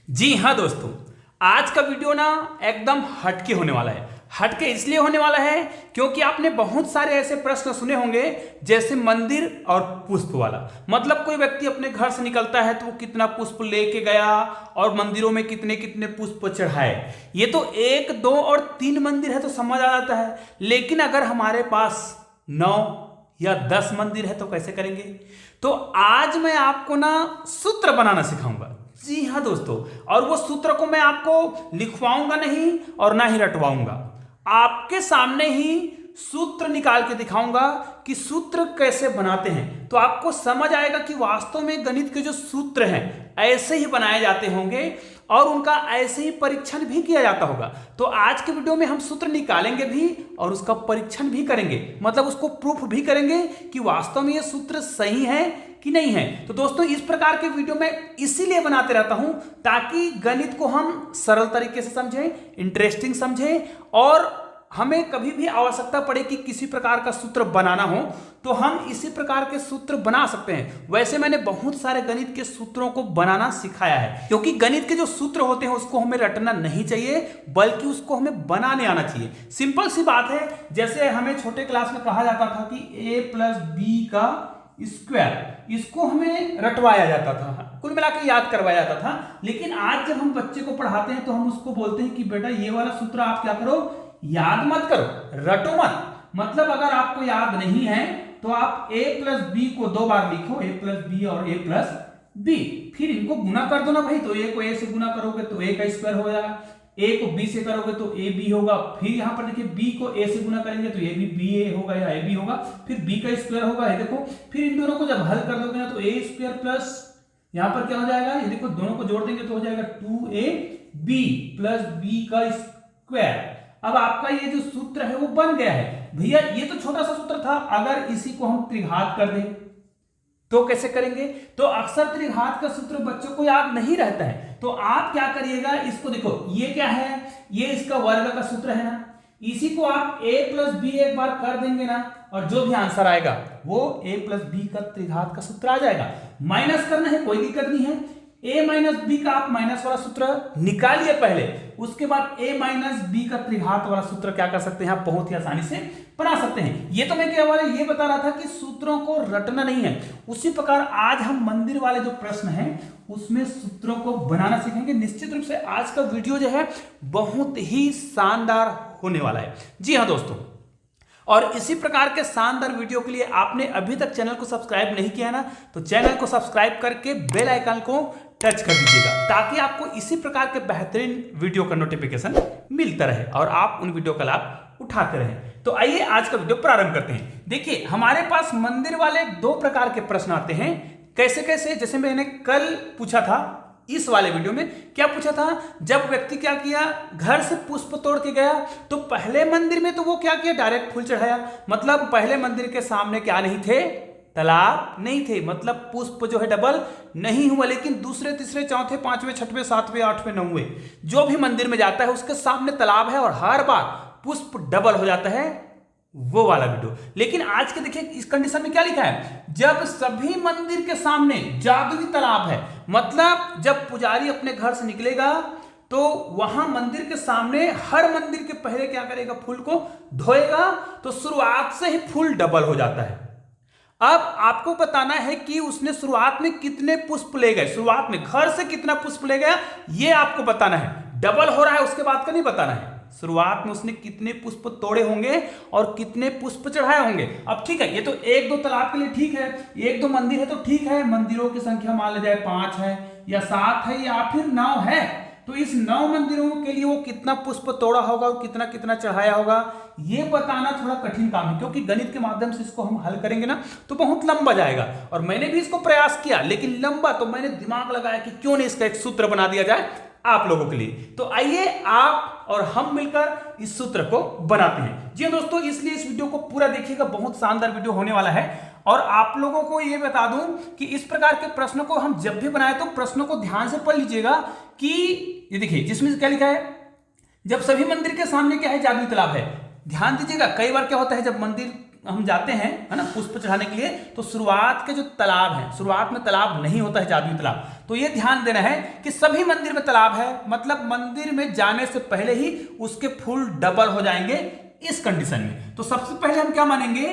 जी हाँ दोस्तों, आज का वीडियो ना एकदम हटके होने वाला है। हटके इसलिए होने वाला है क्योंकि आपने बहुत सारे ऐसे प्रश्न सुने होंगे जैसे मंदिर और पुष्प वाला। मतलब कोई व्यक्ति अपने घर से निकलता है तो वो कितना पुष्प लेके गया और मंदिरों में कितने कितने पुष्प चढ़ाए। ये तो 1, 2 और 3 मंदिर है तो समझ आ जाता है, लेकिन अगर हमारे पास 9 या 10 मंदिर है तो कैसे करेंगे। तो आज मैं आपको ना सूत्र बनाना सिखाऊंगा। जी हाँ दोस्तों, और वो सूत्र को मैं आपको लिखवाऊंगा नहीं और ना ही रटवाऊंगा, आपके सामने ही सूत्र निकाल के दिखाऊंगा कि सूत्र कैसे बनाते हैं। तो आपको समझ आएगा कि वास्तव में गणित के जो सूत्र हैं ऐसे ही बनाए जाते होंगे और उनका ऐसे ही परीक्षण भी किया जाता होगा। तो आज के वीडियो में हम सूत्र निकालेंगे भी और उसका परीक्षण भी करेंगे, मतलब उसको प्रूफ भी करेंगे कि वास्तव में ये सूत्र सही है कि नहीं है। तो दोस्तों, इस प्रकार के वीडियो मैं इसीलिए बनाते रहता हूं ताकि गणित को हम सरल तरीके से समझें, इंटरेस्टिंग समझें, और हमें कभी भी आवश्यकता पड़े कि किसी प्रकार का सूत्र बनाना हो तो हम इसी प्रकार के सूत्र बना सकते हैं। वैसे मैंने बहुत सारे गणित के सूत्रों को बनाना सिखाया है, क्योंकि गणित के जो सूत्र होते हैं उसको हमें रटना नहीं चाहिए बल्कि उसको हमें बनाने आना चाहिए। सिंपल सी बात है, जैसे हमें छोटे क्लास में कहा जाता था कि a+b का स्क्वायर, इसको हमें रटवाया जाता था, कुल मिलाकर याद करवाया जाता था। लेकिन आज जब हम बच्चे को पढ़ाते हैं तो हम उसको बोलते हैं कि बेटा ये वाला सूत्र आप क्या करो, याद मत करो, रटो मत। मतलब अगर आपको याद नहीं है तो आप a+b को 2 बार लिखो, a+b और a+b, फिर इनको गुना कर दो ना भाई। तो a को a से गुना करोगे तो a का स्क्वायर हो जाएगा, a को b से करोगे तो ab होगा, फिर यहां पर देखिए b को a से गुना करेंगे तो ab ba होगा या ab होगा, फिर b का स्क्वायर होगा। ये देखो, फिर इन दोनों को जब हल कर दोगे ना तो a² प्लस यहां पर क्या हो जाएगा, ये देखो दोनों को जोड़ देंगे तो हो जाएगा 2ab प्लस b का स्क्वायर। अब आपका ये जो सूत्र है वो बन गया है। भैया ये तो छोटा सा सूत्र था, अगर इसी को हम त्रिघात कर दें तो कैसे करेंगे। तो अक्सर त्रिघात का सूत्र बच्चों को याद नहीं रहता है, तो आप क्या करिएगा, इसको देखो ये क्या है, ये इसका वर्ग का सूत्र है ना, इसी को आप a+b एक बार कर देंगे ना और जो भी आंसर आएगा वो a+b का त्रिघात का सूत्र आ जाएगा। माइनस करना है, कोई दिक्कत नहीं है, a-b का आप माइनस वाला सूत्र निकालिए पहले, उसके बाद a-b का त्रिघात वाला सूत्र क्या कर सकते हैं आप बहुत ही आसानी से बना सकते हैं। ये तो मैं क्या वाले ये बता रहा था कि सूत्रों को रटना नहीं है। उसी प्रकार आज हम मंदिर वाले जो प्रश्न हैं उसमें सूत्रों को बनाना सीखेंगे। निश्चित रूप से आज का वीडियो जो है बहुत ही शानदार होने वाला है। जी हाँ दोस्तों, और इसी प्रकार के शानदार वीडियो के लिए आपने अभी तक चैनल को सब्सक्राइब नहीं किया ना, तो चैनल को सब्सक्राइब करके बेल आइकन को टच कर दीजिएगा ताकि आपको इसी प्रकार के बेहतरीन वीडियो का नोटिफिकेशन मिलता रहे और आप उन वीडियो का लाभ उठाते रहें। तो आइए आज का वीडियो प्रारंभ करते हैं। देखिए, हमारे पास मंदिर वाले 2 प्रकार के प्रश्न आते हैं। कैसे कैसे, जैसे मैंने कल पूछा था, इस वाले वीडियो में क्या पूछा था, जब व्यक्ति क्या किया, घर से पुष्प तोड़ के गया तो पहले मंदिर में तो वो क्या किया, डायरेक्ट फूल चढ़ाया। मतलब पहले मंदिर के सामने क्या नहीं थे, तालाब नहीं थे, मतलब पुष्प जो है डबल नहीं हुआ। लेकिन दूसरे, तीसरे, चौथे, 5वें, 6वें, 7वें, 8वें, 9वें जो भी मंदिर में जाता है उसके सामने तालाब है और हर बार पुष्प डबल हो जाता है, वो वाला वीडियो। लेकिन आज के देखिए इस कंडीशन में क्या लिखा है, जब सभी मंदिर के सामने जादुई तालाब है, मतलब जब पुजारी अपने घर से निकलेगा तो वहां मंदिर के सामने हर मंदिर के पहले क्या करेगा, फूल को धोएगा, तो शुरुआत से ही फूल डबल हो जाता है। अब आपको बताना है कि उसने शुरुआत में कितने पुष्प ले गए, शुरुआत में घर से कितना पुष्प ले गया ये आपको बताना है। डबल हो रहा है उसके बाद का नहीं बताना है, शुरुआत में उसने कितने पुष्प तोड़े होंगे और कितने पुष्प चढ़ाए होंगे। अब ठीक है, ये तो 1, 2 तालाब के लिए ठीक है, 1, 2 मंदिर है तो ठीक है, मंदिरों की संख्या मान ली जाए 5 है या 7 है या फिर 9 है, तो इस 9 मंदिरों के लिए वो कितना पुष्प तोड़ा होगा और कितना कितना चढ़ाया होगा, ये बताना थोड़ा कठिन काम है, क्योंकि गणित के माध्यम से इसको हम हल करेंगे ना तो बहुत लंबा जाएगा। और मैंने भी इसको प्रयास किया लेकिन लंबा, तो मैंने दिमाग लगाया कि क्यों नहीं इसका एक सूत्र बना दिया जाए आप लोगों के लिए। तो आइए आप और हम मिलकर इस सूत्र को बनाते हैं। जी दोस्तों, इसलिए इस वीडियो को पूरा देखिएगा, बहुत शानदार वीडियो होने वाला है। और आप लोगों को यह बता दूं कि इस प्रकार के प्रश्नों को हम जब भी बनाए तो प्रश्नों को ध्यान से पढ़ लीजिएगा कि ये देखिए जिसमें क्या लिखा है, जब सभी मंदिर के सामने क्या है, जादुई तालाब है। ध्यान दीजिएगा, कई बार क्या होता है जब मंदिर हम जाते हैं है ना पुष्प चढ़ाने के लिए, तो शुरुआत के जो तालाब है, शुरुआत में तालाब नहीं होता है जादुई तालाब, तो ये ध्यान देना है कि सभी मंदिर में तालाब है, मतलब मंदिर में जाने से पहले ही उसके फूल डबल हो जाएंगे इस कंडीशन में। तो सबसे पहले हम क्या मानेंगे,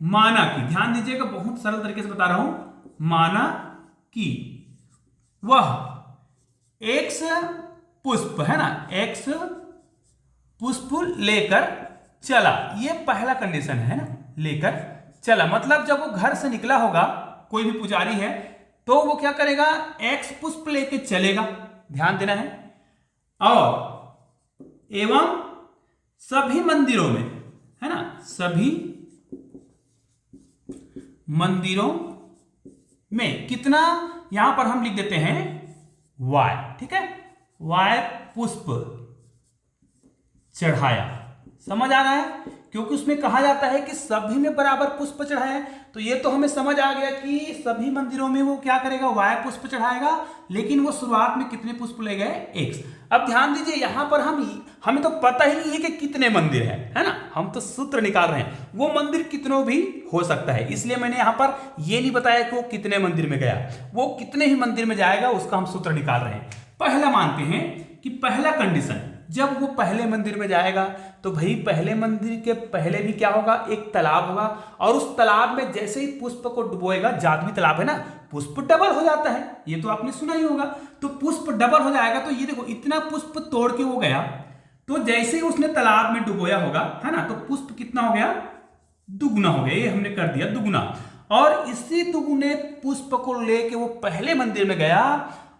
माना कि, ध्यान दीजिएगा बहुत सरल तरीके से बता रहा हूं, माना कि वह एक्स पुष्प है ना, एक्स पुष्प लेकर चला, ये पहला कंडीशन है ना, लेकर चला, मतलब जब वो घर से निकला होगा, कोई भी पुजारी है तो वो क्या करेगा, एक्स पुष्प लेके चलेगा, ध्यान देना है। और एवं सभी मंदिरों में है ना, सभी मंदिरों में कितना, यहां पर हम लिख देते हैं वाय, ठीक है, वाय पुष्प चढ़ाया, समझ आ रहा है, क्योंकि उसमें कहा जाता है कि सभी में बराबर पुष्प चढ़ाया, तो ये तो हमें समझ आ गया कि सभी मंदिरों में वो क्या करेगा, वाय पुष्प चढ़ाएगा, लेकिन वो शुरुआत में कितने पुष्प ले गए, एक्स। अब ध्यान दीजिए यहां पर हमें तो पता ही नहीं है कि कितने मंदिर है ना, हम तो सूत्र निकाल रहे हैं, वो मंदिर कितनों भी हो सकता है, इसलिए मैंने यहां पर ये नहीं बताया कि वो कितने मंदिर में गया, वो कितने ही मंदिर में जाएगा उसका हम सूत्र निकाल रहे हैं। पहला मानते हैं कि पहला कंडीशन, जब वो पहले मंदिर में जाएगा तो भाई पहले मंदिर के पहले भी क्या होगा, एक तालाब होगा, और उस तालाब में जैसे ही पुष्प को डुबोएगा, जादुई तालाब है ना, पुष्प डबल हो जाता है, ये तो आपने सुना ही होगा, तो पुष्प डबल हो जाएगा, तो ये देखो इतना पुष्प तोड़ के वो गया, तो जैसे ही उसने तालाब में डुबोया होगा है ना, तो पुष्प कितना हो गया, दुगुना हो गया, ये हमने कर दिया दुगुना, और इसी दुगुने पुष्प को लेके वो पहले मंदिर में गया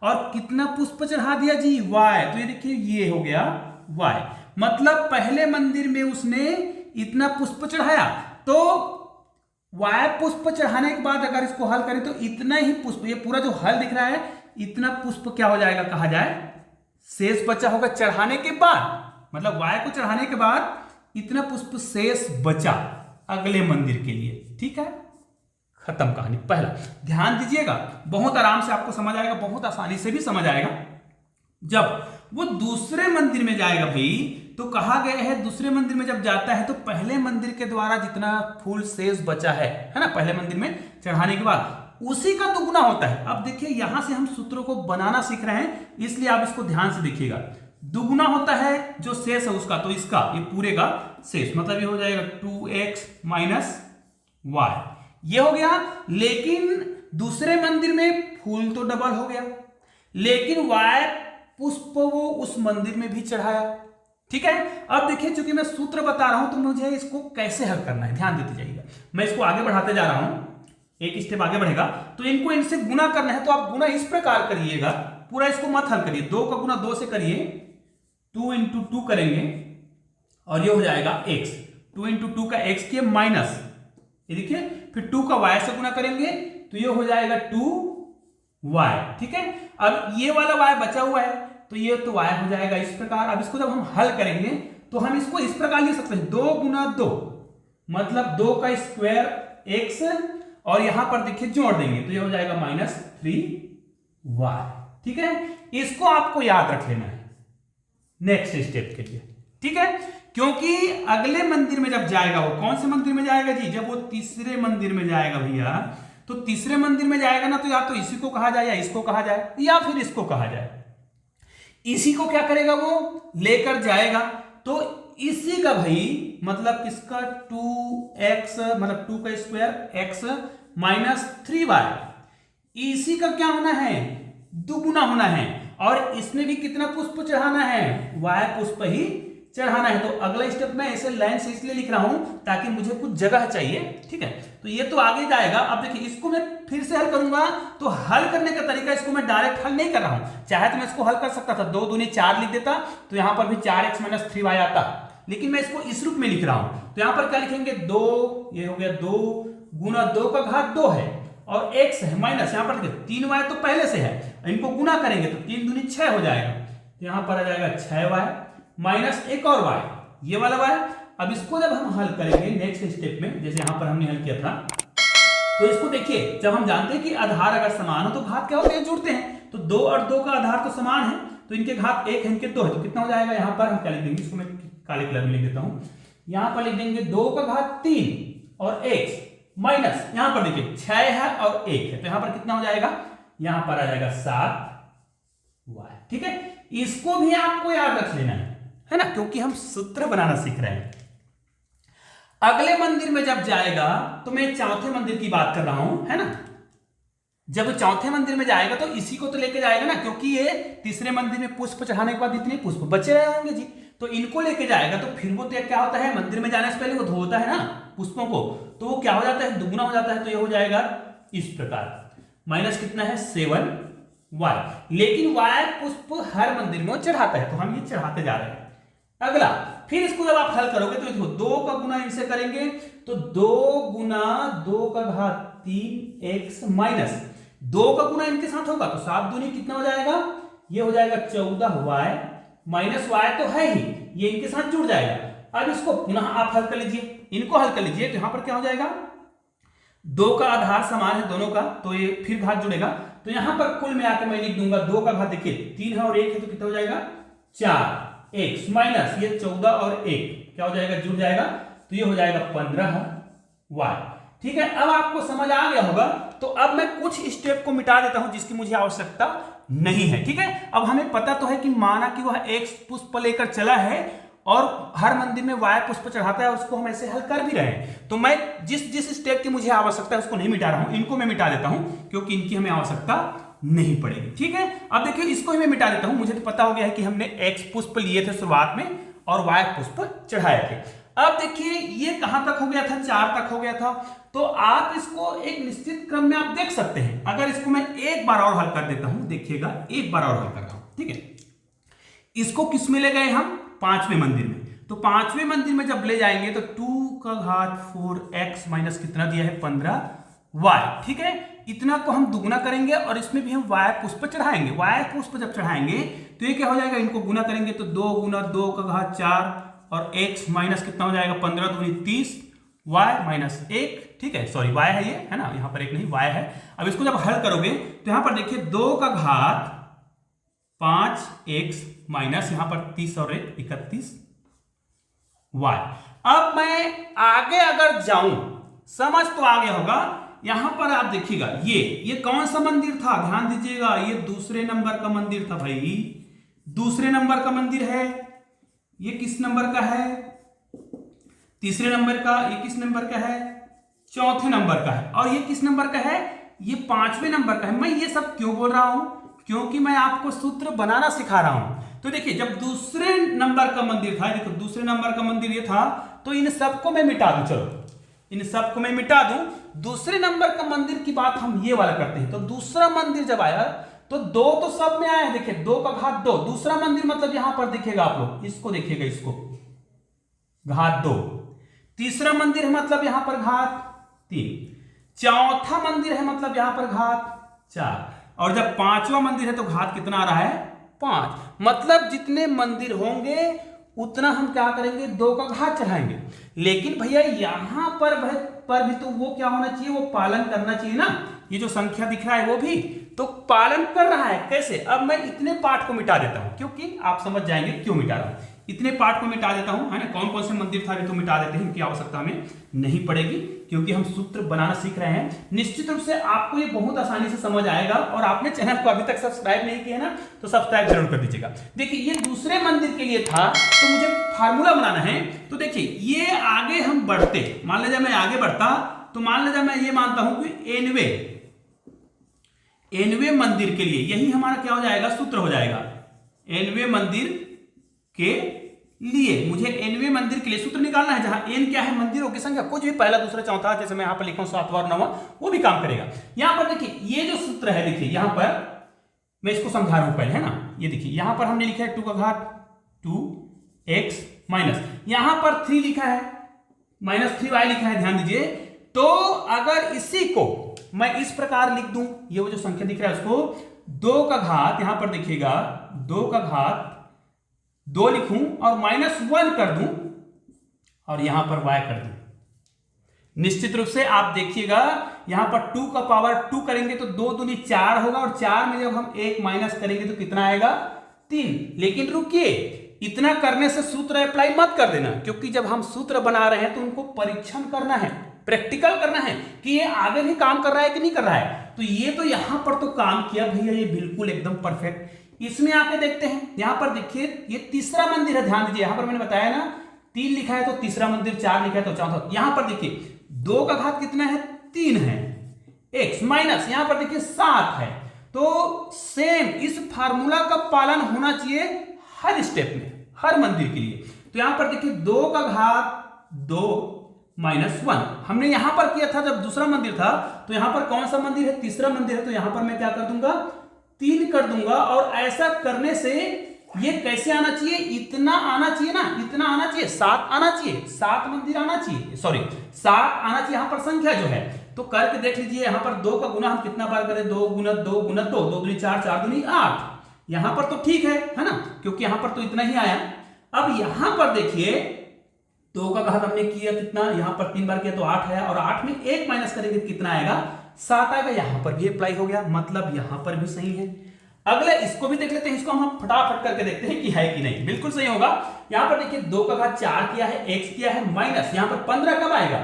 और कितना पुष्प चढ़ा दिया जी, वाय, तो ये देखिए ये हो गया वाय, मतलब पहले मंदिर में उसने इतना पुष्प चढ़ाया, तो वाय पुष्प चढ़ाने के बाद अगर इसको हल करें तो इतना ही पुष्प, ये पूरा जो हल दिख रहा है, इतना पुष्प क्या हो जाएगा, कहा जाए शेष बचा होगा चढ़ाने के बाद, मतलब वाय को चढ़ाने के बाद इतना पुष्प शेष बचा अगले मंदिर के लिए, ठीक है, खत्म कहानी। पहला ध्यान दीजिएगा, बहुत आराम से आपको समझ आएगा, बहुत आसानी से भी समझ आएगा। जब वो दूसरे मंदिर में जाएगा भाई, तो कहा गया है दूसरे मंदिर में जब जाता है तो पहले मंदिर के द्वारा जितना फूल शेष बचा है ना, पहले मंदिर में चढ़ाने के बाद उसी का दुगुना होता है। अब देखिए यहां से हम सूत्रों को बनाना सीख रहे हैं, इसलिए आप इसको ध्यान से देखिएगा, दुगुना होता है जो शेष है उसका, तो इसका ये पूरे का शेष, मतलब ये हो जाएगा 2x माइनस वाई, ये हो गया। लेकिन दूसरे मंदिर में फूल तो डबल हो गया, लेकिन वाय पुष्प वो उस मंदिर में भी चढ़ाया, ठीक है। अब देखिए चूंकि मैं सूत्र बता रहा हूं तो मुझे इसको कैसे हल करना है, ध्यान देते जाइएगा, मैं इसको आगे बढ़ाते जा रहा हूं, एक स्टेप आगे बढ़ेगा, तो इनको इनसे गुना करना है, तो आप गुना इस प्रकार करिएगा, पूरा इसको मत हल करिए, 2 का गुना 2 से करिए, 2 इंटू 2 करेंगे और ये हो जाएगा x, 2 इंटू 2 का x किए माइनस, ये देखिए, फिर 2 का y से गुना करेंगे तो ये हो जाएगा 2y, ठीक है। अब ये वाला y बचा हुआ है तो ये तो y हो जाएगा इस प्रकार। अब इसको जब हम हल करेंगे तो हम इसको इस प्रकार लिख सकते हैं, 2 गुना 2 मतलब 2 का स्क्वायर x, और यहां पर देखिए जोड़ देंगे तो ये हो जाएगा माइनस 3y, ठीक है। इसको आपको याद रख लेना है नेक्स्ट स्टेप के लिए, ठीक है, क्योंकि अगले मंदिर में जब जाएगा, वो कौन से मंदिर में जाएगा जी, जब वो तीसरे मंदिर में जाएगा भैया, तो तीसरे मंदिर में जाएगा ना, तो या तो इसी को कहा जाए या इसको कहा जाए या फिर इसको कहा जाए। इसी को क्या करेगा, वो लेकर जाएगा, तो इसी का भाई मतलब किसका 2x मतलब 2 का स्क्वायर x माइनस 3y, इसी का क्या होना है, दुगुना होना है, और इसमें भी कितना पुष्प चढ़ाना है, y पुष्प ही चढ़ाना है। तो अगला स्टेप मैं ऐसे लाइन से इसलिए लिख रहा हूं ताकि मुझे कुछ जगह चाहिए, ठीक है। तो ये तो आगे जाएगा। अब देखिए इसको मैं फिर से हल करूंगा, तो हल करने का तरीका, इसको मैं डायरेक्ट हल नहीं कर रहा हूं, चाहे तो मैं इसको हल कर सकता था, 2 दूनी 4 लिख देता तो यहां पर भी 4x माइनस 3y आता, लेकिन मैं इसको इस रूप में लिख रहा हूं। तो यहां पर क्या लिखेंगे, 2, ये हो गया 2 गुना 2 का घात 2 है और x है माइनस, यहां पर देखिए 3y तो पहले से है, इनको गुना करेंगे तो 3 दूनी 6 हो जाएगा, तो यहां पर आ जाएगा 6y माइनस एक और y, ये वाला y। अब इसको जब हम हल करेंगे नेक्स्ट स्टेप में, जैसे यहां पर हमने हल किया था, तो इसको देखिए, जब हम जानते हैं कि आधार अगर समान हो तो घात क्या होते हैं, जुड़ते हैं, तो 2 और 2 का आधार तो समान है, तो इनके घात 1 है, इनके 2 है, तो कितना हो जाएगा, यहां पर हम क्या लिख देंगे, इसको मैं काले कलर में लिख देता हूं, यहां पर लिख देंगे 2 का घात 3 और x माइनस यहां पर देखिए 6 है और 1 है, तो यहां पर कितना हो जाएगा, यहां पर आ जाएगा 7y। ठीक है, इसको भी आपको याद रख लेना है ना, क्योंकि हम सूत्र बनाना सीख रहे हैं। अगले मंदिर में जब जाएगा तो मैं चौथे मंदिर की बात कर रहा हूं, है ना। जब चौथे मंदिर में जाएगा तो इसी को तो लेके जाएगा ना, क्योंकि ये तीसरे मंदिर में पुष्प चढ़ाने के बाद इतने पुष्प बचे रहे होंगे जी, तो इनको लेके जाएगा तो फिर वो तो क्या होता है, मंदिर में जाने से पहले वो धोता है ना पुष्पों को, तो वो क्या हो जाता है, दुगुना हो जाता है। तो ये हो जाएगा इस प्रकार, माइनस कितना है 7y। लेकिन y पुष्प हर मंदिर में चढ़ाता है, तो हम ये चढ़ाते जा रहे हैं। अगला, फिर इसको जब आप हल करोगे तो देखो 2 का गुना इनसे करेंगे तो 2 गुना 2 का घात 3x माइनस 2 का गुना इनके साथ होगा तो 7 दूनी कितना हो जाएगा, ये हो जाएगा 14y माइनस y तो है ही, ये इनके साथ जुड़ जाएगा। अब इसको पुनः आप हल कर लीजिए, इनको हल कर लीजिए, तो यहां पर क्या हो जाएगा, 2 का आधार समान है दोनों का, तो ये फिर घात जुड़ेगा, तो यहां पर कुल में आके मैं लिख दूंगा 2 का घात देखिए 3 है और 1 है, तो कितना हो जाएगा 4x माइनस ये 14 और 1 क्या हो जाएगा, जुड़ जाएगा, तो ये हो जाएगा 15y। ठीक है, अब आपको समझ आ गया होगा। तो अब मैं कुछ स्टेप को मिटा देता हूं जिसकी मुझे आवश्यकता नहीं है। ठीक है, अब हमें पता तो है कि माना कि वह x पुष्प लेकर चला है और हर मंदिर में y पुष्प चढ़ाता है, और उसको हम ऐसे हल कर भी रहे हैं। तो मैं जिस स्टेप की मुझे आवश्यकता है उसको नहीं मिटा रहा हूं, इनको मैं मिटा देता हूं क्योंकि इनकी हमें आवश्यकता नहीं पड़ेगी। ठीक है, अब देखिए इसको ही मैं मिटा देता हूं। मुझे तो पता हो गया है कि हमने x पुष्प लिए थे शुरुआत में और y पुष्प चढ़ाए थे। अब देखिए ये कहां तक हो गया था, 4 तक हो गया था। तो आप इसको एक निश्चित क्रम में आप देख सकते हैं। अगर इसको मैं एक बार और हल कर देता हूं, देखिएगा एक बार और हल कर रहा हूं। ठीक है, इसको किस में ले गए हम, 5वें मंदिर में। तो 5वें मंदिर में जब ले जाएंगे तो 2 का घात 4x माइनस कितना दिया है 15y। ठीक है, इतना को हम दुगुना करेंगे और इसमें भी हम y पुष्प चढ़ाएंगे। y पुष्प जब चढ़ाएंगे तो ये क्या हो जाएगा, इनको गुना करेंगे तो 2 गुना 2 का घात 4 और x माइनस कितना हो जाएगा 15 दूनी 30 y माइनस 1। ठीक है, सॉरी y है ये, है ना, यहां पर एक नहीं y है। अब इसको जब हल करोगे तो यहां पर देखिए 2 का घात 5x माइनस यहां पर 30 और 1 31y। अब मैं आगे अगर जाऊं, समझ तो आ गया होगा। यहां पर आप देखिएगा ये कौन सा मंदिर था, ध्यान दीजिएगा, ये दूसरे नंबर का मंदिर था भाई, दूसरे नंबर का मंदिर है। ये किस नंबर का है, तीसरे नंबर का। ये किस नंबर का है, चौथे नंबर का है। और ये किस नंबर का है, ये 5वें नंबर का है। मैं ये सब क्यों बोल रहा हूं, क्योंकि मैं आपको सूत्र बनाना सिखा रहा हूं। तो देखिए जब दूसरे नंबर का मंदिर था, देखो दूसरे नंबर का मंदिर ये था, तो इन सबको मैं मिटा दूं, चलो इन सबको मैं मिटा दूं। दूसरे नंबर का मंदिर की बात हम ये वाला करते हैं। तो दूसरा मंदिर जब आया तो 2 तो सब में आया है, देखिए 2 का घात 2। दूसरा मंदिर मतलब यहां पर देखिएगा आप लोग, इसको देखिएगा, इसको घात 2। तीसरा मंदिर है मतलब यहां पर घात 3। चौथा मंदिर है मतलब यहां पर घात 4। और जब 5वां मंदिर है तो घात कितना आ रहा है 5। मतलब जितने मंदिर होंगे उतना हम क्या करेंगे, 2 का घात चढ़ाएंगे। लेकिन भैया यहां पर भी तो वो क्या होना चाहिए, वो पालन करना चाहिए ना। ये जो संख्या दिख रहा है वो भी तो पालन कर रहा है। कैसे, अब मैं इतने पार्ट को मिटा देता हूं, क्योंकि आप समझ जाएंगे क्यों मिटा रहा हूं। इतने पार्ट को मिटा देता हूं, है ना, कौन कौन से मंदिर था तो मिटा देते हैं, इनकी आवश्यकता हमें नहीं पड़ेगी क्योंकि हम सूत्र बनाना सीख रहे हैं। निश्चित रूप से आपको ये बहुत आसानी से समझ आएगा। और आपने चैनल को अभी तक सब्सक्राइब नहीं किया ना, तो सब्सक्राइब जरूर कर दीजिएगा। देखिए ये दूसरे मंदिर के लिए था, तो मुझे फार्मूला बनाना है। तो देखिए ये आगे हम बढ़ते, मान लीजिए मैं आगे बढ़ता, तो मान लीजिए मैं ये मानता हूं कि nवें मंदिर के लिए यही हमारा क्या हो जाएगा, सूत्र हो जाएगा। nवें मंदिर के लिए मुझे nवें मंदिर के लिए सूत्र निकालना है, जहां n क्या है, मंदिरों की संख्या, कुछ भी पहला दूसरा चौथा, जैसे मैं यहां पर लिखा हूं 7वां और 9वां, वो भी काम करेगा। यहां पर देखिए ये जो सूत्र है, देखिए यहां पर मैं इसको समझा रहा हूं पहले, है ना। ये देखिए यहां पर हमने लिखा है 2 का घात 2x माइनस, यहां पर 3 लिखा है, माइनस 3y लिखा है, ध्यान दीजिए। तो अगर इसी को मैं इस प्रकार लिख दूं, ये वो जो संख्या दिख रहा है उसको 2 का घात, यहां पर देखिएगा 2 का घात 2 लिखूं और -1 कर दूं और यहां पर y कर दूं। निश्चित रूप से आप देखिएगा यहां पर 2 का पावर 2 करेंगे तो 2 दूनी 4 होगा, और 4 में जब हम 1 माइनस करेंगे तो कितना आएगा 3। लेकिन रुकिए, इतना करने से सूत्र अप्लाई मत कर देना, क्योंकि जब हम सूत्र बना रहे हैं तो उनको परीक्षण करना है। प्रैक्टिकल करना है कि ये आगे भी काम कर रहा है कि नहीं कर रहा है। तो ये तो यहां पर तो काम किया भैया, ये बिल्कुल एकदम परफेक्ट। इसमें आके देखते हैं, यहां पर देखिए ये तीसरा मंदिर है, ध्यान दीजिए, यहां पर मैंने बताया ना 3 लिखा है तो तीसरा मंदिर, 4 लिखा है तो चौथा। यहां पर देखिए 2 का घात कितना है, 3 है, x माइनस यहां पर देखिए 7 है। तो सेम इस फार्मूला का पालन होना चाहिए हर स्टेप में, हर मंदिर के लिए। तो यहां पर देखिए 2 का घात 2 माइनस 1 हमने यहां पर किया था जब दूसरा मंदिर था। तो यहां पर कौन सा मंदिर है, तीसरा मंदिर है, तो यहां पर मैं क्या कर दूंगा, 3 कर दूंगा। और ऐसा करने से ये कैसे आना चाहिए, इतना आना चाहिए ना, इतना आना चाहिए, 7 आना चाहिए, 7 मंदिर आना चाहिए, सॉरी 7 आना चाहिए यहां पर संख्या जो है। तो करके देख लीजिए, यहां पर 2 का गुना हम कितना बार करें, 2 गुना 2 गुना 2, 2 दूनी 4, 4 दूनी 8। यहां पर तो ठीक है ना, क्योंकि यहां पर तो इतना ही आया। अब यहां पर देखिए 2 का घात हमने किया कितना, यहां पर 3 बार किया तो 8 है, और 8 में 1 माइनस करेंगे कितना आएगा, 7 आएगा। यहां पर भी अप्लाई हो गया, मतलब यहां पर भी सही है। अगले इसको भी देख लेते हैं, इसको हम फटाफट करके देखते हैं कि है कि नहीं, बिल्कुल सही होगा। यहां पर देखिए 2 का घात 4 किया है, x किया है, माइनस यहां पर 15 कब आएगा,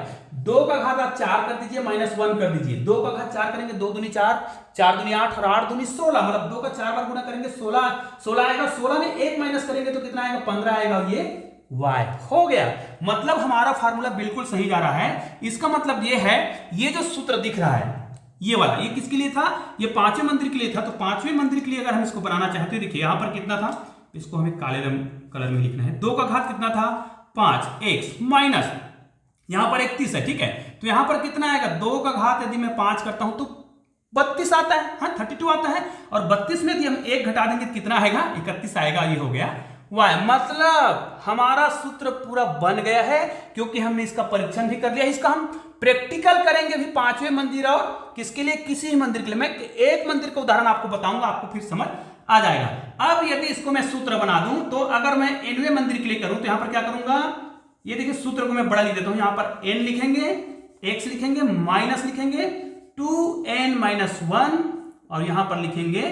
2 का घात आप 4 कर दीजिए, माइनस 1 कर दीजिए। 2 का घात 4 करेंगे, 2 दूनी 4, 4 दूनी 8 और 8 दूनी 16, मतलब 2 का 4 बार गुना करेंगे 16 आएगा। 16 में 1 माइनस करेंगे तो कितना आएगा, 15 आएगा, और ये y हो गया। मतलब हमारा फार्मूला बिल्कुल सही जा रहा है। इसका मतलब ये है, ये जो सूत्र दिख रहा है ये वाला, ये किसके लिए था, ये 5वें मंदिर के लिए था। तो 5वें मंदिर के लिए अगर हम इसको बनाना चाहते हैं, देखिए यहां पर कितना था, इसको हमें काले रंग कलर में लिखना है। 2 का घात कितना था, 5x माइनस यहां पर 31 है, ठीक है। तो यहां पर कितना आएगा, 2 का घात यदि मैं 5 करता हूं तो 32 आता है, हाँ 32 आता है। और 32 में यदि हम 1 घटा देंगे तो कितना आएगा, 31 आएगा। ये हो गया वाह, मतलब हमारा सूत्र पूरा बन गया है, क्योंकि हमने इसका परीक्षण भी कर लिया। इसका हम प्रैक्टिकल करेंगे भी 5वें मंदिर और किसके लिए, किसी भी मंदिर के लिए। मैं एक मंदिर का उदाहरण आपको बताऊंगा, आपको फिर समझ आ जाएगा। अब यदि इसको मैं सूत्र बना दूं, तो अगर मैं nवें मंदिर के लिए करूं तो यहां पर क्या करूंगा, ये देखिए सूत्र को मैं बड़ा लिख देता हूं। यहां पर n लिखेंगे, x लिखेंगे, माइनस लिखेंगे 2n माइनस 1, और यहां पर लिखेंगे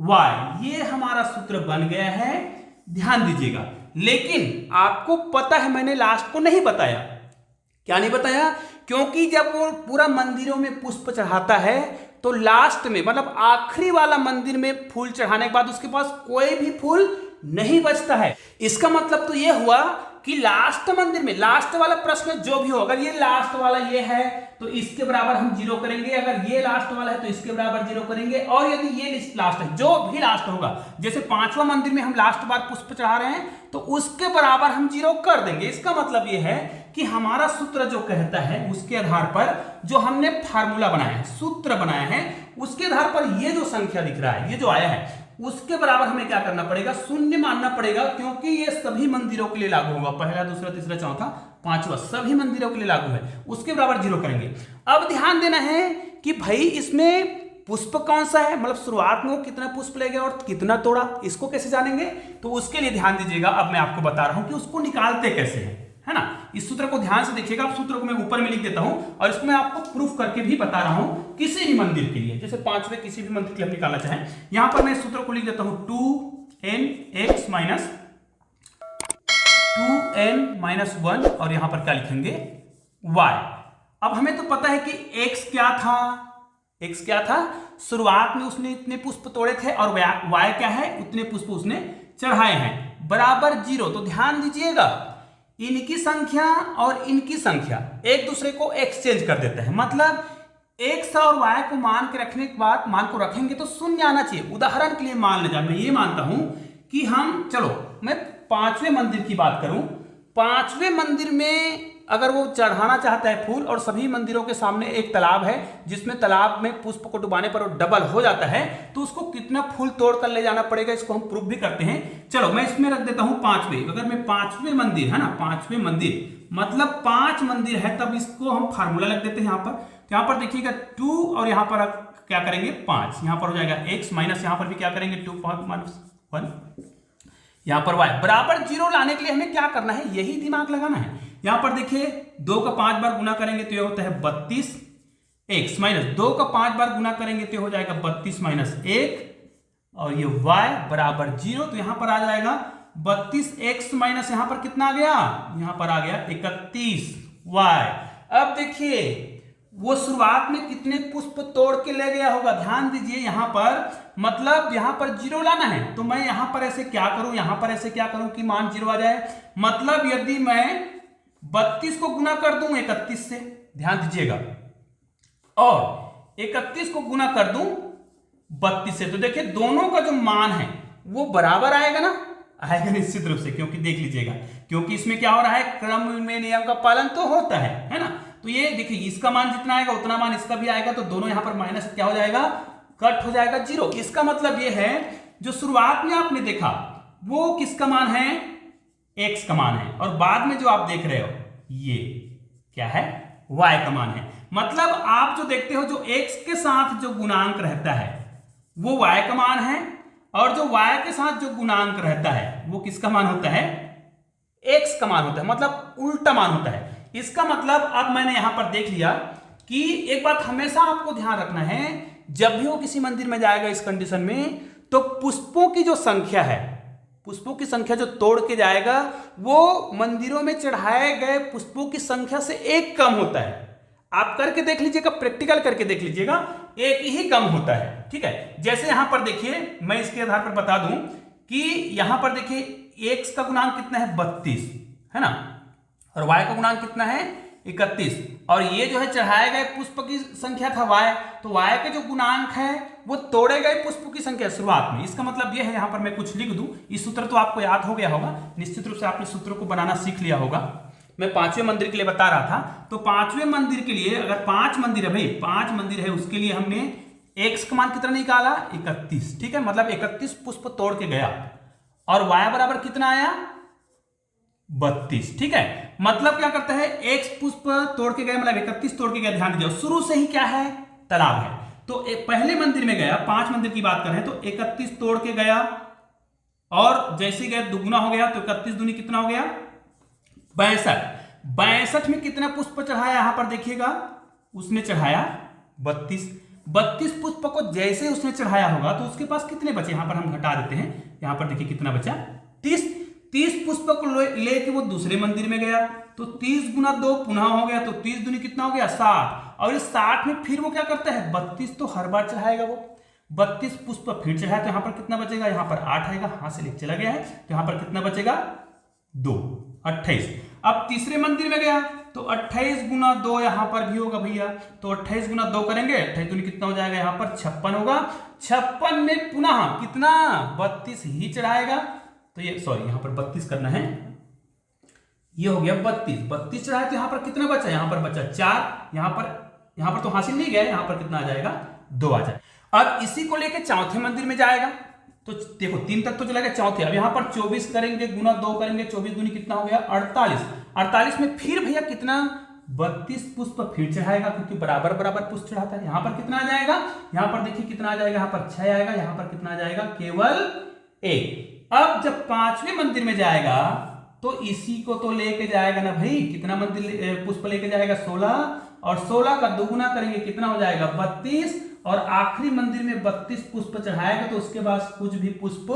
y। ये हमारा सूत्र बन गया है, ध्यान दीजिएगा। लेकिन आपको पता है मैंने लास्ट को नहीं बताया, क्या नहीं बताया, क्योंकि जब वो पूरा मंदिरों में पुष्प चढ़ाता है तो लास्ट में, मतलब आखिरी वाला मंदिर में फूल चढ़ाने के बाद उसके पास कोई भी फूल नहीं बचता है। इसका मतलब तो ये हुआ कि लास्ट मंदिर में, लास्ट वाला प्रश्न जो भी हो, अगर ये लास्ट वाला ये है तो इसके बराबर हम 0 करेंगे, अगर ये लास्ट वाला है तो इसके बराबर 0 करेंगे, और यदि ये लास्ट है, जो भी लास्ट होगा, जैसे 5वां मंदिर में हम लास्ट बार पुष्प चढ़ा रहे हैं तो उसके बराबर हम 0 कर देंगे। इसका मतलब ये है कि हमारा सूत्र जो कहता है उसके आधार पर, जो हमने फार्मूला बनाया है, सूत्र बनाया है, उसके आधार पर ये जो संख्या दिख रहा है, ये जो आया है, उसके बराबर हमें क्या करना पड़ेगा, शून्य मानना पड़ेगा, क्योंकि ये सभी मंदिरों के लिए लागू होगा। पहला, दूसरा, तीसरा, चौथा, 5वां सभी मंदिरों के लिए लागू है, उसके बराबर 0 करेंगे। अब ध्यान देना है कि भाई इसमें पुष्प कौन सा है, मतलब शुरुआत में वो कितना पुष्प ले गया और कितना तोड़ा, इसको कैसे जानेंगे, तो उसके लिए ध्यान दीजिएगा। अब मैं आपको बता रहा हूं कि उसको निकालते कैसे है ना। इस सूत्र को ध्यान से देखिएगा। आप सूत्र को मैं ऊपर में लिख देता हूं, और इसको मैं आपको प्रूफ करके भी बता रहा हूं किसी भी मंदिर के लिए, जैसे 5वें किसी भी मंदिर के लिए निकालना चाहें। यहां पर मैं सूत्र को लिख देता हूं 2nx माइनस 2n माइनस 1, और यहां पर क्या लिखेंगे, y। अब हमें तो पता है कि x क्या था, x क्या था, शुरुआत में उसने इतने पुष्प तोड़े थे, और y क्या है, उतने पुष्प उसने चढ़ाए हैं, बराबर 0। तो ध्यान दीजिएगा, इनकी संख्या और इनकी संख्या एक दूसरे को एक्सचेंज कर देते हैं, मतलब x और y को मान के रखने के बाद, मान को रखेंगे तो शून्य आना चाहिए। उदाहरण के लिए मान लीजिए, मैं ये मानता हूं कि हम, चलो मैं 5वें मंदिर की बात करूं, 5वें मंदिर में अगर वो चढ़ाना चाहता है फूल, और सभी मंदिरों के सामने एक तालाब है जिसमें तालाब में पुष्प को डुबाने पर वो डबल हो जाता है, तो उसको कितना फूल तोड़ कर ले जाना पड़ेगा, इसको हम प्रूफ भी करते हैं। चलो मैं इसमें रख देता हूं 5वें। अगर मैं 5वें मंदिर है ना, 5वें मंदिर मतलब 5 मंदिर है, तब इसको हम फार्मूला लग देते हैं यहां पर। तो यहां पर देखिएगा 2, और यहां पर क्या करेंगे 5, यहां पर हो जाएगा x माइनस, यहां पर भी क्या करेंगे 2 माइनस 1, यहां पर y बराबर 0 लाने के लिए हमें क्या करना है, यही दिमाग लगाना है। यहां पर देखिए 2 का 5 बार गुना करेंगे तो ये होता है 32, x माइनस 2 का 5 बार गुना करेंगे तो हो जाएगा 32 माइनस 1, और ये y बराबर 0। तो यहां पर आ जाएगा 32x माइनस, यहां पर कितना आ गया, यहां पर आ गया 31y अब देखिए वो शुरुआत में कितने पुष्प तोड़ के ले गया होगा, ध्यान दीजिए यहां पर, मतलब यहां पर 0 लाना है तो मैं यहां पर ऐसे क्या करूं, यहां पर ऐसे क्या करूं कि मान 0 आ जाए। मतलब यदि मैं 32 को गुना कर दूं 31 से, ध्यान दीजिएगा, और 31 को गुना कर दूं 32 से, तो देखिए दोनों का जो मान है वो बराबर आएगा ना, आएगा निश्चित रूप से, क्योंकि देख लीजिएगा, क्योंकि इसमें क्या हो रहा है, क्रम में नियम का पालन तो होता है ना। तो ये देखिए इसका मान जितना आएगा उतना मान इसका भी आएगा, तो दोनों यहां पर माइनस क्या हो जाएगा, कट हो जाएगा 0। इसका मतलब ये है जो शुरुआत में आपने देखा वो किसका मान है, x का मान है, और बाद में जो आप देख रहे हो ये क्या है, y का मान है। मतलब आप जो देखते हो जो x के साथ जो गुणांक रहता है वो y का मान है, और जो y के साथ जो गुणांक रहता है वो किसका मान होता है, x का मान होता है, मतलब उल्टा मान होता है। इसका मतलब अब मैंने यहां पर देख लिया कि एक बात हमेशा आपको ध्यान रखना है, जब भी वो किसी मंदिर में जाएगा इस कंडीशन में, तो पुष्पों की जो संख्या है, पुष्पों की संख्या जो तोड़ के जाएगा वो मंदिरों में चढ़ाए गए पुष्पों की संख्या से एक कम होता है। आप करके देख लीजिएगा, प्रैक्टिकल करके देख लीजिएगा, एक ही कम होता है, ठीक है। जैसे यहां पर देखिए मैं इसके आधार पर बता दूं कि यहां पर देखिए x का गुणांक कितना है 32 है ना, और y का गुणांक कितना है 31, और ये जो है चढ़ाए गए पुष्प की संख्या था y, तो y के जो गुणांक है वो तोड़े गए पुष्प की संख्या शुरुआत में। इसका मतलब ये है, यहां पर मैं कुछ लिख दूं, इस सूत्र तो आपको याद हो गया होगा, निश्चित रूप से आपने सूत्रों को बनाना सीख लिया होगा। मैं 5वें मंदिर के लिए बता रहा था, तो 5वें मंदिर के लिए अगर 5 मंदिर है भाई, 5 मंदिर है, उसके लिए हमने x का मान कितना निकाला 31, ठीक है, मतलब 31 पुष्प तोड़ के गया, और y बराबर कितना आया 32, ठीक है। मतलब क्या करता है, x पुष्प तोड़ के गया मतलब 31 तोड़ के गया, ध्यान दीजिए शुरू से ही क्या है, तालाब है, तो पहले मंदिर में गया, 5 मंदिर की बात कर रहे हैं, तो 31 तोड़ के गया, और जैसे गया दुगुना हो गया, तो 31 दूनी कितना हो गया 62, 62 में कितना पुष्प चढ़ाया यहां पर देखिएगा, उसने चढ़ाया 32 पुष्प को जैसे उसने चढ़ाया होगा तो उसके पास कितने बचे, यहां पर हम घटा देते हैं, यहां पर देखिए कितना बचा 30 पुष्प को लेके वो दूसरे मंदिर में गया, तो 30 गुना 2 पुनः हो गया, तो 30 दूनी कितना हो गया 60, और इस 60 में फिर वो क्या करता है 32 तो हर बार चढ़ाएगा वो, 32 पुष्प फिर चढ़ाया, तो यहां पर कितना बचेगा, यहां पर 8 आएगा, हां से लेके चला गया है, तो यहां पर कितना बचेगा 2, 28। अब तीसरे मंदिर में गया तो 28 गुना 2 यहां पर भी होगा भैया, तो 28 गुना 2 करेंगे, 28 दूनी कितना हो जाएगा, यहां पर 56 होगा, 56 में पुनः कितना 32 ही चढ़ाएगा, तो ये सॉरी यहां पर 32 करना है, ये हो गया 32 चढ़ाया, तो यहां पर कितना बचा, यहां पर बचा 4, यहां पर तो हासिल नहीं गया, यहां पर कितना आ जाएगा 2 आ जाएगा। अब इसी को लेके चौथे मंदिर में जाएगा, तो देखो 3 तक तो चला गया, चौथे अब यहां पर 24 करेंगे गुना 2 करेंगे, 24 दूनी कितना हो गया 48 में फिर भैया कितना 32 पुष्प फिर चढ़ाएगा, क्योंकि बराबर बराबर पुष्प चढ़ाता है। यहां पर कितना आ जाएगा, यहां पर देखिए कितना आ जाएगा, यहां पर 6 आएगा, यहां पर कितना आ जाएगा केवल 1। अब जब 5वें मंदिर में जाएगा तो इसी को तो लेके जाएगा ना भाई, कितना मंदिर पुष्प लेके जाएगा 16, और 16 का दुगुना करेंगे कितना हो जाएगा 32, और आखिरी मंदिर में 32 पुष्प चढ़ाएगा, तो उसके बाद कुछ भी पुष्प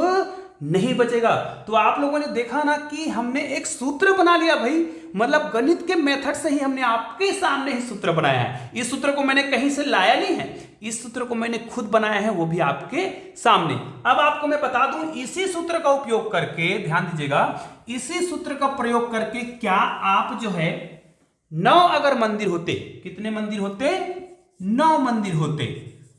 नहीं बचेगा। तो आप लोगों ने देखा ना कि हमने एक सूत्र बना लिया भाई, मतलब गणित के मेथड से ही हमने आपके सामने ही सूत्र बनाया है। इस सूत्र को मैंने कहीं से लाया नहीं है, इस सूत्र को मैंने खुद बनाया है, वो भी आपके सामने। अब आपको मैं बता दूं, इसी सूत्र का उपयोग करके, ध्यान दीजिएगा, इसी सूत्र का प्रयोग करके क्या आप जो है 9 अगर मंदिर होते, कितने मंदिर होते 9 मंदिर होते,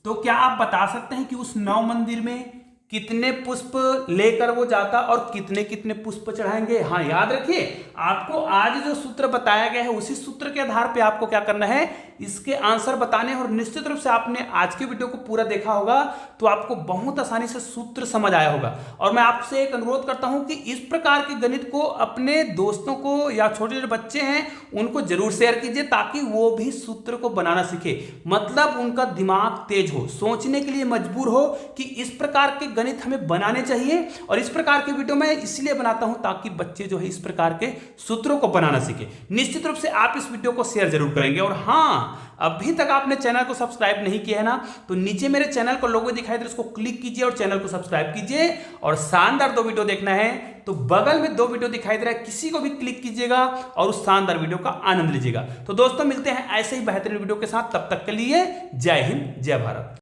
तो क्या आप बता सकते हैं कि उस 9 मंदिर में कितने पुष्प लेकर वो जाता और कितने कितने पुष्प चढ़ाएंगे। हाँ याद रखिए, आपको आज जो सूत्र बताया गया है उसी सूत्र के आधार पे आपको क्या करना है, इसके आंसर बताने। और निश्चित रूप से आपने आज के वीडियो को पूरा देखा होगा तो आपको बहुत आसानी से सूत्र समझ आया होगा। और मैं आपसे एक अनुरोध करता हूं कि इस प्रकार के गणित को अपने दोस्तों को या छोटे छोटे बच्चे हैं उनको जरूर शेयर कीजिए, ताकि वो भी सूत्र को बनाना सीखे, मतलब उनका दिमाग तेज हो, सोचने के लिए मजबूर हो कि इस प्रकार के गणित हमें बनाने चाहिए। और इस प्रकार के वीडियो मैं इसलिए बनाता हूं ताकि बच्चे जो है इस प्रकार के सूत्रों को बनाना सीखे। निश्चित रूप से आप इस वीडियो को शेयर जरूर करेंगे। और हाँ, अभी तक आपने चैनल को सब्सक्राइब नहीं किया है ना, तो नीचे मेरे चैनल को लोगो दिखाई दे, उसको क्लिक कीजिए और चैनल को सब्सक्राइब कीजिए। और शानदार 2 वीडियो देखना है तो बगल में 2 वीडियो दिखाई दे रहा है, किसी को भी क्लिक कीजिएगा और उस शानदार वीडियो का आनंद लीजिएगा। तो दोस्तों मिलते हैं ऐसे ही बेहतरीन वीडियो के साथ, तब तक के लिए जय हिंद जय भारत।